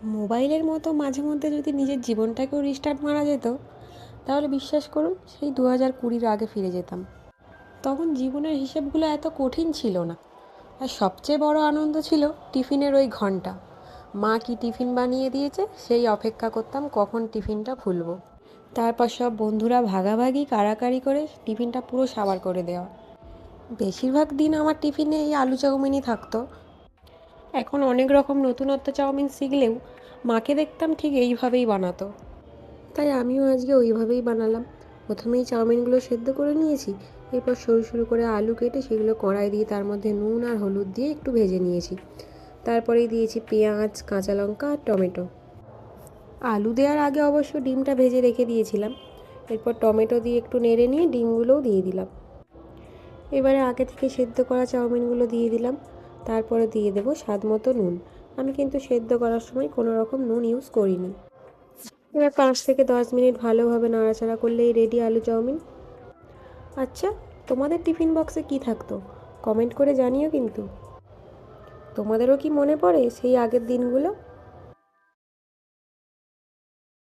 মোবাইলের মতো মাঝে মধ্যে যদি নিজের জীবনটাকেও রিস্টার্ট মারা যেত, তাহলে বিশ্বাস করুন সেই 2020-র আগে ফিরে যেতাম। তখন জীবনের হিসেবগুলো এত কঠিন ছিল না। আর সবচেয়ে বড় আনন্দ ছিল টিফিনের ওই ঘন্টা। মা কি টিফিন বানিয়ে দিয়েছে সেই অপেক্ষা করতাম কখন টিফিনটা খুলবো। তারপর সব বন্ধুরা ভাগাভাগি কাড়াকাড়ি করে টিফিনটা পুরো সাবার করে দেওয়া। বেশিরভাগ দিন আমার টিফিনে এই আলু চাউমিনই থাকতো। এখন অনেক রকম নতুনত্ব চাউমিন শিখলেও মাকে দেখতাম ঠিক এইভাবেই বানাতো। তাই আমিও আজকে ওইভাবেই বানালাম। প্রথমেই চাউমিনগুলো সেদ্ধ করে নিয়েছি। এরপর সরু সরু করে আলু কেটে সেগুলো কড়াই দিয়ে তার মধ্যে নুন আর হলুদ দিয়ে একটু ভেজে নিয়েছি। তারপরেই দিয়েছি পেঁয়াজ, কাঁচা লঙ্কা আর টমেটো। আলু দেওয়ার আগে অবশ্য ডিমটা ভেজে রেখে দিয়েছিলাম। এরপর টমেটো দিয়ে একটু নেড়ে নিয়ে ডিমগুলোও দিয়ে দিলাম। এবারে আগে থেকে সেদ্ধ করা চাউমিনগুলো দিয়ে দিলাম। তারপরে দিয়ে দেবো স্বাদ মতো নুন। আমি কিন্তু সেদ্ধ করার সময় কোনো রকম নুন ইউজ করিনি। এবার 5 থেকে 10 মিনিট ভালোভাবে নাড়াচাড়া করলেই রেডি আলু চাউমিন। আচ্ছা, তোমাদের টিফিন বক্সে কী থাকতো কমেন্ট করে জানিও কিন্তু। তোমাদেরও কি মনে পড়ে সেই আগের দিনগুলো?